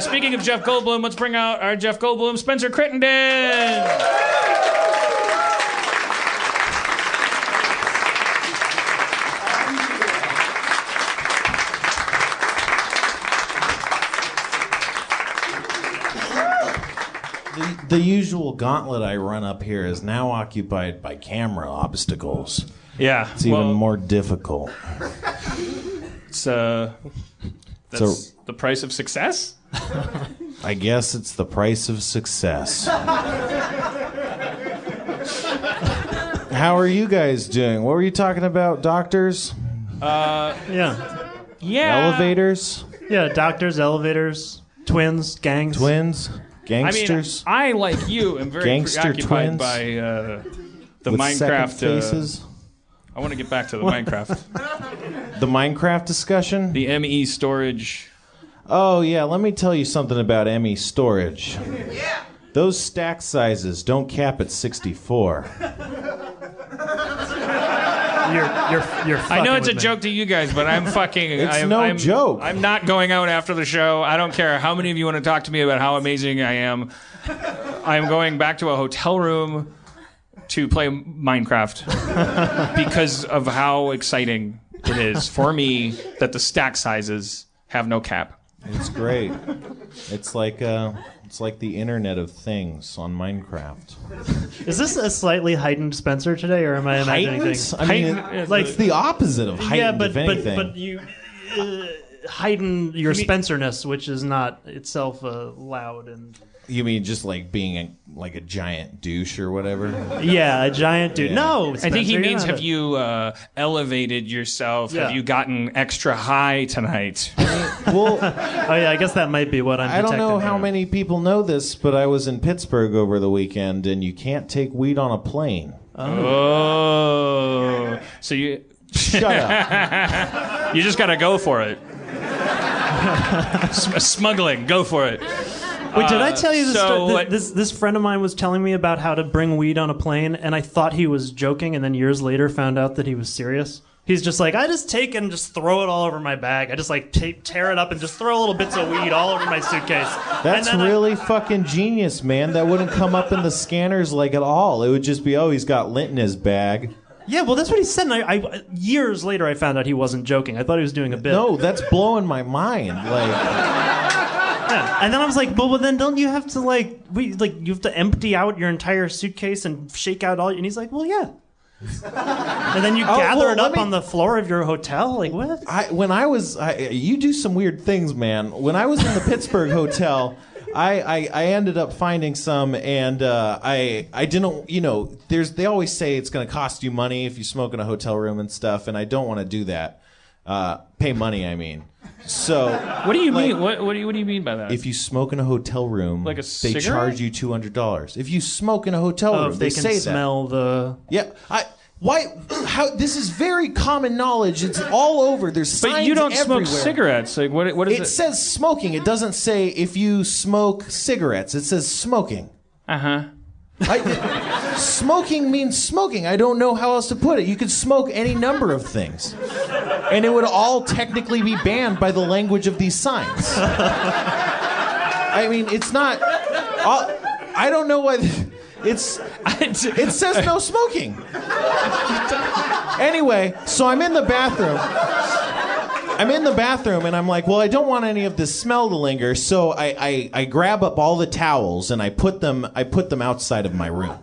Speaking of Jeff Goldblum, let's bring out our Jeff Goldblum, Spencer Crittenden. The usual gauntlet I run up here is now occupied by camera obstacles. Yeah. It's even more difficult. That's the price of success? I guess it's the price of success. How are you guys doing? What were you talking about, doctors? Yeah. Elevators? Yeah, doctors, elevators, twins, gangs. Twins? Gangsters? I mean, I, like you, am very preoccupied by the with Minecraft. Faces? I want to get back to the Minecraft. The Minecraft discussion? The ME storage. Oh, yeah, let me tell you something about ME storage. Yeah. Those stack sizes don't cap at 64. You're I know it's a with me. joke to you guys, but I'm fucking... It's no joke. I'm not going out after the show. I don't care how many of you want to talk to me about how amazing I am. I'm going back to a hotel room to play Minecraft because of how exciting it is for me that the stack sizes have no cap. It's great. It's like the Internet of Things on Minecraft. Is this a slightly heightened Spencer today, or am I imagining things? I mean, it's the opposite of heightened, yeah, but if anything. but you heighten your Spencer-ness, which is not itself loud and. You mean just like being like a giant douche or whatever? Yeah, a giant dude. Yeah. No, I think he means have you elevated yourself? Yeah. Have you gotten extra high tonight? Well, oh yeah, I guess that might be what I'm. I don't know detecting how there. many people know this, but I was in Pittsburgh over the weekend, and you can't take weed on a plane. Oh, so you Shut up. you just gotta go for it. Smuggling, go for it. Wait, did I tell you this? so story? what- This friend of mine was telling me about how to bring weed on a plane, and I thought he was joking, and then years later found out that he was serious. He's just like, I just take and just throw it all over my bag. I just like tear it up and just throw little bits of weed all over my suitcase. That's And then really fucking genius, man. That wouldn't come up in the scanners like at all. It would just be, oh, he's got lint in his bag. Yeah, well, that's what he said. And I years later, I found out he wasn't joking. I thought he was doing a bit. No, that's blowing my mind. Like, Yeah. And then I was like, well, then don't you have to you have to empty out your entire suitcase and shake out all? And he's like, well, yeah. And then you gather it up on the floor of your hotel. Like what? You do some weird things, man. When I was in the Pittsburgh hotel, I ended up finding some, and I didn't. They always say it's going to cost you money if you smoke in a hotel room and stuff, and I don't want to do that. Pay money, I mean. So What do you mean? What do you mean by that? if you smoke in a hotel room, Like a they cigarette? charge you $200. If you smoke in a hotel room, If they can say smell the. that. Yeah, this is very common knowledge. It's all over. There's signs but you don't everywhere. smoke cigarettes. Like what is it? It says smoking. It doesn't say if you smoke cigarettes. It says smoking. Uh-huh. Smoking means smoking. I don't know how else to put it. You could smoke any number of things, and it would all technically be banned by the language of these signs. I mean, it's not. I don't know why. It says no smoking. Anyway, so I'm in the bathroom. And I'm like, well, I don't want any of this smell to linger, so I grab up all the towels and I put them outside of my room.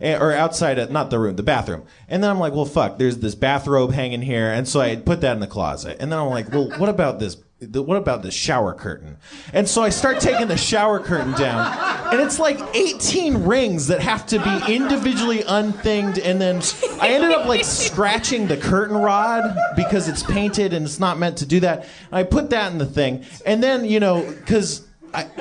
Or outside, not the room, the bathroom. And then I'm like, well, fuck, there's this bathrobe hanging here, and so I put that in the closet. And then I'm like, well, what about this shower curtain? And so I start taking the shower curtain down, and it's like 18 rings that have to be individually unthinged, and then I ended up like scratching the curtain rod because it's painted and it's not meant to do that. I put that in the thing, and then, because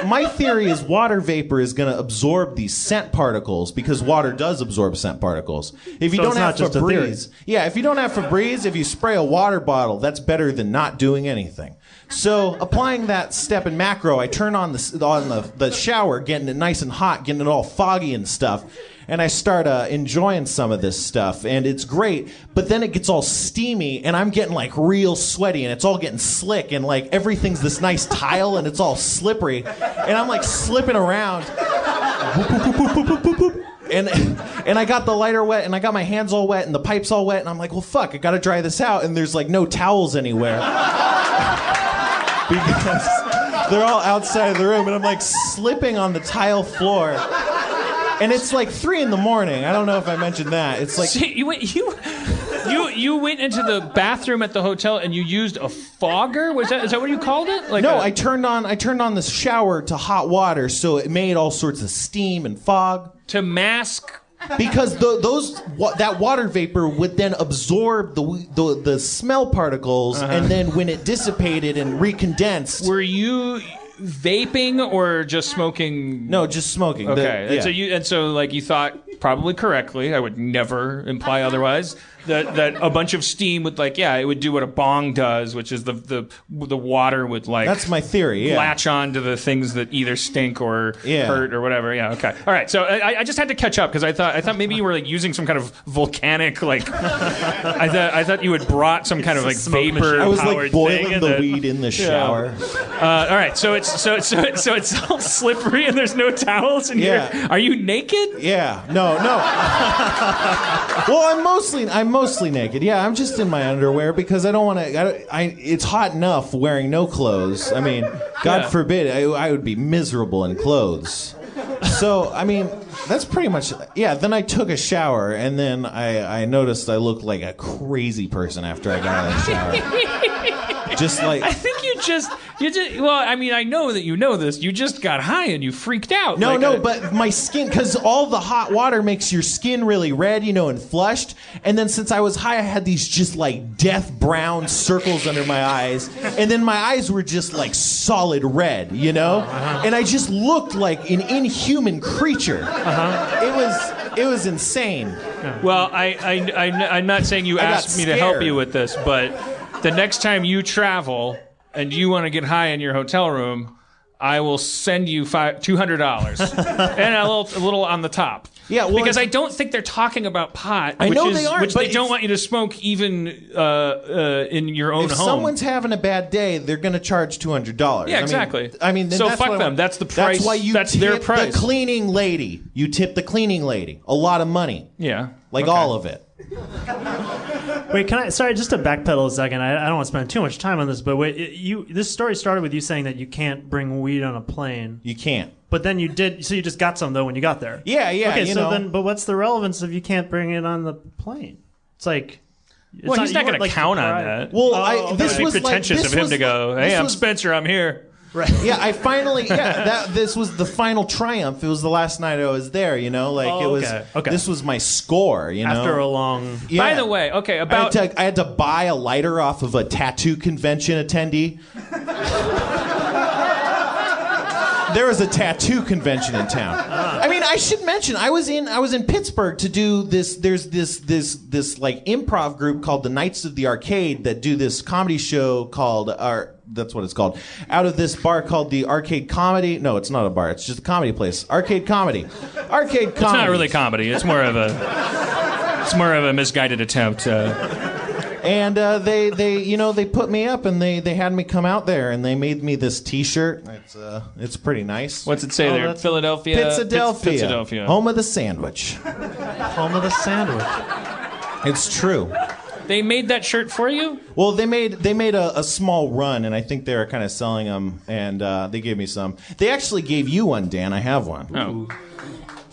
my theory is water vapor is going to absorb these scent particles because water does absorb scent particles. If you So don't it's have not just a theory. Febreze, if you don't have Febreze, if you spray a water bottle, that's better than not doing anything. So applying that step in macro, I turn on the shower, getting it nice and hot, getting it all foggy and stuff. and I start enjoying some of this stuff, and it's great. But then it gets all steamy, and I'm getting like real sweaty, and it's all getting slick, and like everything's this nice tile, and it's all slippery, and I'm like slipping around. And I got the lighter wet, and I got my hands all wet, and the pipe's all wet, and I'm like, well, fuck, I gotta dry this out, and there's like no towels anywhere. Because they're all outside of the room, and I'm like slipping on the tile floor. And it's like 3 a.m. I don't know if I mentioned that. It's like... See, you went into the bathroom at the hotel and you used a fogger? Is that what you called it? I turned on the shower to hot water, so it made all sorts of steam and fog. To mask... Because that water vapor would then absorb the smell particles, and then when it dissipated and recondensed... Were you vaping or just smoking? No, just smoking. Okay. So you thought, probably correctly, I would never imply otherwise, that a bunch of steam would it would do what a bong does, which is the water would That's my theory, yeah. latch on to the things that either stink or hurt or whatever. Yeah, okay. All right, so I just had to catch up because I thought maybe you were using some kind of volcanic I thought you had brought some kind of vapor. I was powered boiling thing the weed in the shower. All right, so it's all slippery and there's no towels in here. Are you naked? Yeah. No. Well, I'm mostly naked. Yeah, I'm just in my underwear because I don't want to. It's hot enough wearing no clothes. I mean, God forbid, I would be miserable in clothes. So, I mean, that's pretty much. Yeah. Then I took a shower, and then I noticed I looked like a crazy person after I got out of the shower. Just like I think you just well, I mean, I know that you know this. You just got high and you freaked out. But my skin, because all the hot water makes your skin really red, and flushed. And then since I was high, I had these just death brown circles under my eyes, and then my eyes were just solid red, And I just looked like an inhuman creature. It was insane. Well, I'm not saying you asked me to help you with this, but the next time you travel and you want to get high in your hotel room, I will send you $200 and a little on the top. Yeah, well, because I don't think they're talking about pot. I know they aren't, which they don't want you to smoke even in your own home. If someone's having a bad day, they're going to charge $200. Yeah, exactly. I mean, so fuck them. That's the price. That's why you that's tip their price. The cleaning lady. You tip the cleaning lady a lot of money. Yeah, all of it. Wait, sorry, just to backpedal a second. I don't want to spend too much time on this, but this story started with you saying that you can't bring weed on a plane. You can't. But then you did, so you just got some though when you got there. Yeah. Okay, then, but what's the relevance if you can't bring it on the plane? It's like. Well, he's not going to count on that. Well, this was pretentious of him to go, "Hey, I'm Spencer. I'm here." Right. Yeah, I finally. Yeah, this was the final triumph. It was the last night I was there. It was. Okay. This was my score. After a long. Yeah. By the way, okay, I had to buy a lighter off of a tattoo convention attendee. There was a tattoo convention in town. I mean, I should mention I was in Pittsburgh to do this. There's this improv group called the Knights of the Arcade that do this comedy show called that's what it's called. Out of this bar called the Arcade Comedy. No, it's not a bar. It's just a comedy place. Arcade Comedy. It's not really comedy. It's more of a misguided attempt. And they put me up and they had me come out there and they made me this T-shirt. It's pretty nice. What's it say there? Philadelphia. Philadelphia. Home of the sandwich. Home of the sandwich. It's true. They made that shirt for you? Well, they made a small run, and I think they were kind of selling them, and they gave me some. They actually gave you one, Dan. I have one. Oh.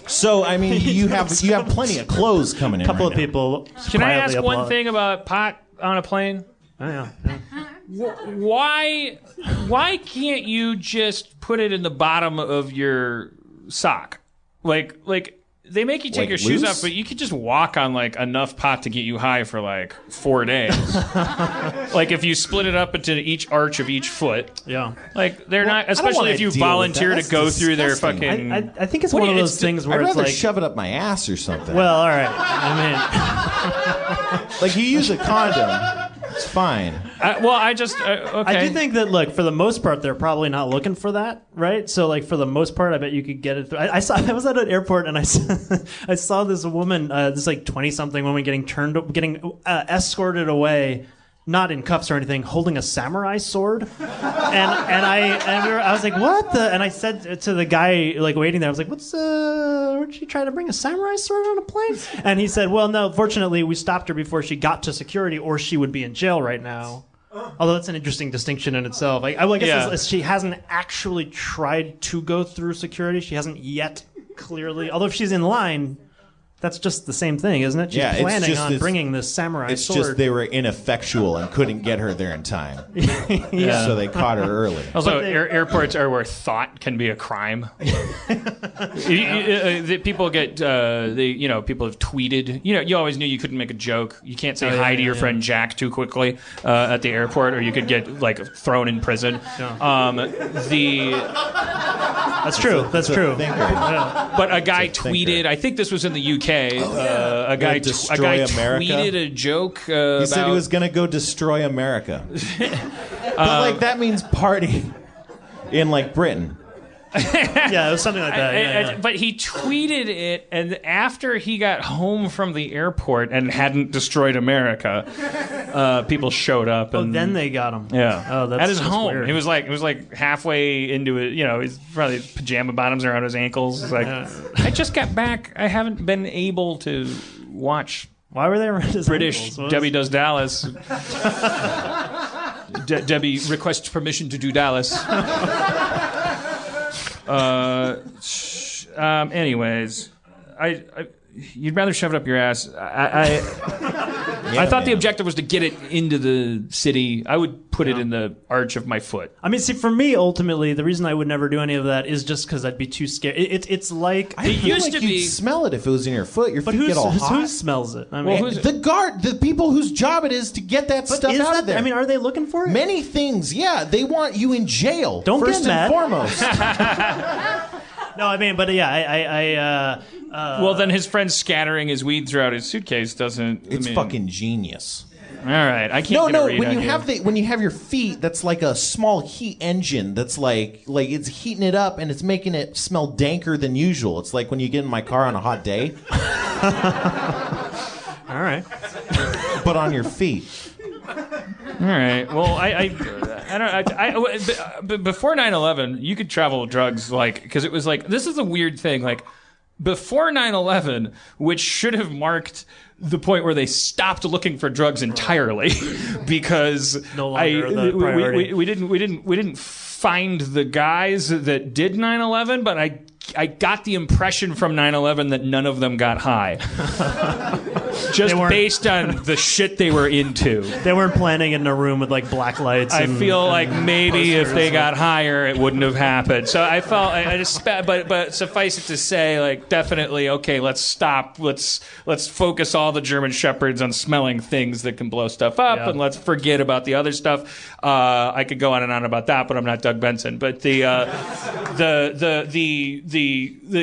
So I mean, you have plenty of clothes coming in. A couple right of now. people. Can I ask one thing about pot on a plane? Oh, yeah. Why can't you just put it in the bottom of your sock? Like they make you take your shoes off, but you could just walk on enough pot to get you high for 4 days. If you split it up into each arch of each foot. Yeah. They're not, especially if you volunteer to go through their fucking. I think it's one of those things where I'd it's rather shove it up my ass or something. Well, all right. I mean, you use a condom. It's fine. I just okay. I do think that, look, for the most part, they're probably not looking for that, right? So, like, for the most part, I bet you could get it through. I was at an airport and I saw this woman, this like 20-something woman, getting escorted away. Not in cuffs or anything, holding a samurai sword, I was like, what the? And I said to the guy like waiting there, I was like, weren't she trying to bring a samurai sword on a plane? And he said, well, no, fortunately, we stopped her before she got to security, or she would be in jail right now. Although that's an interesting distinction in itself. I guess she hasn't actually tried to go through security. She hasn't yet clearly. Although if she's in line. That's just the same thing, isn't it? She's planning on bringing this samurai sword. It's just they were ineffectual and couldn't get her there in time. So they caught her early. Also, airports are where thought can be a crime. People get, people have tweeted. You always knew you couldn't make a joke. You can't say hi to your friend Jack too quickly at the airport, or you could get like thrown in prison. Yeah. That's true. That's true. But a guy tweeted. I think this was in the UK. A guy tweeted a joke. He said he was going to go destroy America. But that means party in like Britain. Yeah, it was something like that. But he tweeted it, and after he got home from the airport and hadn't destroyed America, people showed up. And then they got him. Yeah. Oh, that's at his home. Weird. It was like halfway into it. He's probably pajama bottoms around his ankles. It's like, I just got back. I haven't been able to watch. Why were they around his British ankles? Debbie Does Dallas. Debbie requests permission to do Dallas. Anyways, you'd rather shove it up your ass. I thought the objective was to get it into the city. I would put it in the arch of my foot. I mean, see, for me, ultimately, the reason I would never do any of that is just because I'd be too scared. It's like I feel like you'd smell it if it was in your foot. Your feet get all hot. Who smells it? I mean, the people whose job it is to get that stuff out of there. I mean, are they looking for it? Many things, yeah. They want you in jail. Don't first get mad. and foremost. No, I mean, but yeah, well, then his friend scattering his weed throughout his suitcase doesn't. It's fucking genius. All right, I can't. No. When you have your feet, that's like a small heat engine. That's like it's heating it up and it's making it smell danker than usual. It's like when you get in my car on a hot day. All right. But on your feet. All right. Well, I don't. Before 9/11, you could travel with drugs, because it was like, this is a weird thing. Like, before 9/11, which should have marked the point where they stopped looking for drugs entirely, because no longer the priority. we didn't find the guys that did 9/11, but I got the impression from 9/11 that none of them got high. Just based on the shit they were into. They weren't planning it in a room with like black lights. I feel like maybe if they got higher, it wouldn't have happened. So I felt but suffice it to say, like, definitely, okay, let's stop. Let's focus all the German shepherds on smelling things that can blow stuff up, and let's forget about the other stuff. I could go on and on about that, but I'm not Doug Benson. But the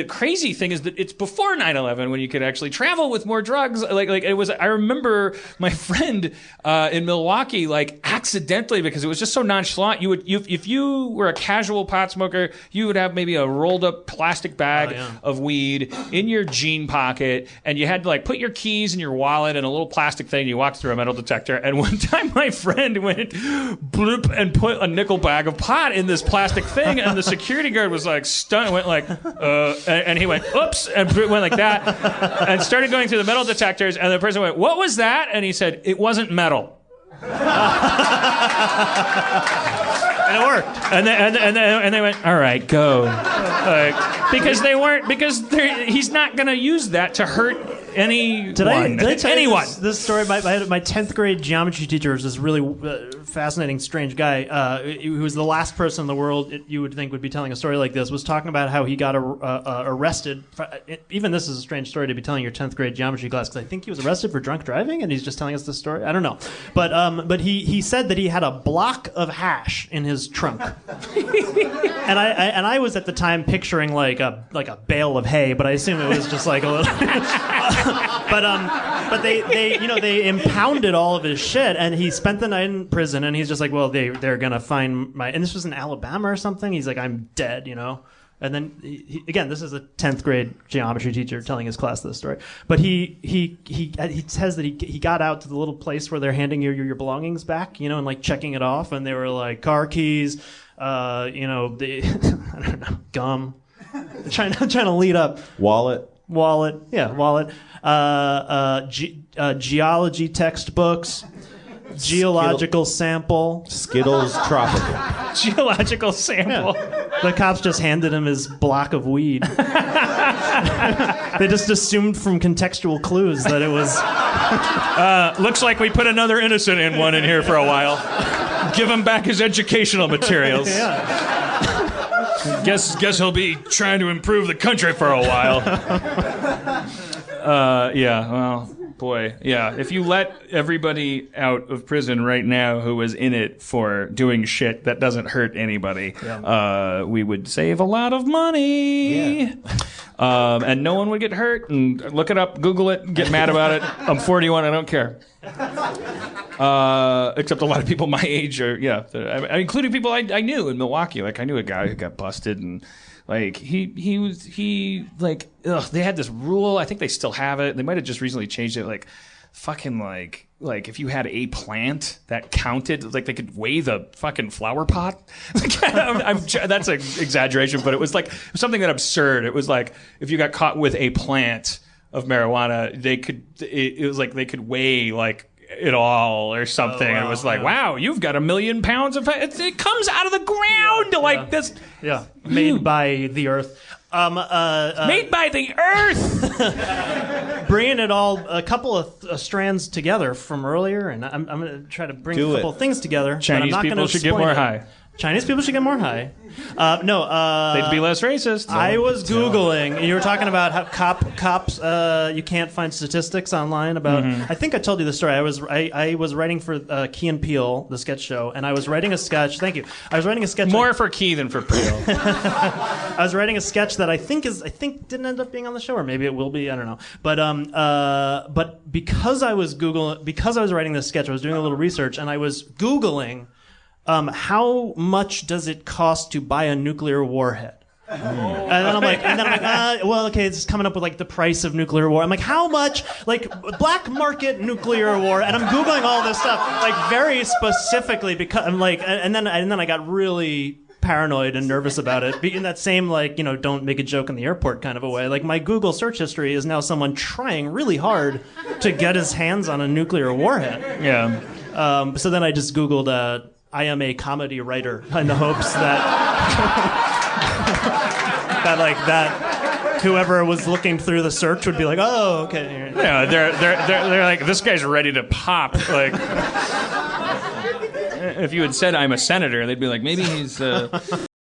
crazy thing is that it's before 9/11 when you could actually travel with more drugs. Like it was. I remember my friend in Milwaukee, like, accidentally, because it was just so nonchalant. If you were a casual pot smoker, you would have maybe a rolled up plastic bag of weed in your jean pocket, and you had to like put your keys in your wallet in a little plastic thing. You walked through a metal detector, and one time my friend went bloop and put a nickel bag of pot in this plastic thing, and the security guard was like stunned, went like, and he went, oops, and went like that, and started going through the metal detectors, and the person went, what was that? And he said, it wasn't metal. And it worked. And they went, all right, go. Because he's not going to use that to hurt anyone. Did I tell anyone. You this story? My 10th grade geometry teacher was this really fascinating, strange guy who was the last person in the world you would think would be telling a story like this, was talking about how he got arrested. Even this is a strange story to be telling your 10th grade geometry class, because I think he was arrested for drunk driving, and he's just telling us this story. I don't know. But he said that he had a block of hash in his trunk. and I was at the time picturing like a bale of hay, but I assume it was just like a little. But they impounded all of his shit, and he spent the night in prison. And he's just like, well, they're gonna find my. And this was in Alabama or something. He's like, I'm dead, And then again, this is a 10th grade geometry teacher telling his class this story. But he says that he got out to the little place where they're handing your belongings back, and like checking it off, and they were like car keys, I don't know, gum, trying to lead up. Wallet. Geology textbooks. Geological sample. Skittles Tropical. Geological sample. Yeah. The cops just handed him his block of weed. They just assumed from contextual clues that it was... Looks like we put another innocent one in here for a while. Give him back his educational materials. Yeah. Guess he'll be trying to improve the country for a while. Yeah, well... Boy, yeah. If you let everybody out of prison right now who was in it for doing shit that doesn't hurt anybody, we would save a lot of money. Yeah. And no one would get hurt. And look it up, Google it, get mad about it. I'm 41, I don't care. Except a lot of people my age are, including people I knew in Milwaukee. Like, I knew a guy who got busted and... Like he they had this rule. I think they still have it. They might have just recently changed it. Like, fucking like if you had a plant that counted, like they could weigh the fucking flower pot. That's an exaggeration, but it was something that absurd. It was like if you got caught with a plant of marijuana, they could weigh like it all or something. Oh, wow. It was like, wow, you've got 1 million pounds of it comes out of the ground like this. Yeah, made by the earth. Made by the earth. Bringing it all, a couple of strands together from earlier, and I'm going to try to bring a couple of things together. Chinese people should get more high. Chinese people should get more high. They'd be less racist. I was Googling. You were talking about how cops. You can't find statistics online about. Mm-hmm. I think I told you the story. I was writing for Key and Peele, the sketch show, and I was writing a sketch. Thank you. I was writing a sketch. More for Key than for Peele. I was writing a sketch that I think didn't end up being on the show, or maybe it will be. I don't know. But because I was writing this sketch, I was doing a little research, and I was Googling. How much does it cost to buy a nuclear warhead? And then I'm like, well, okay, it's coming up with like the price of nuclear war. I'm like, how much? Like black market nuclear war, and I'm Googling all this stuff like very specifically because I'm like, and then I got really paranoid and nervous about it. In that same don't make a joke in the airport kind of a way. Like my Google search history is now someone trying really hard to get his hands on a nuclear warhead. Yeah. So then I just Googled. I am a comedy writer in the hopes that that whoever was looking through the search would be like, oh, okay. Yeah, they're like, this guy's ready to pop. Like, if you had said I'm a senator, they'd be like, maybe he's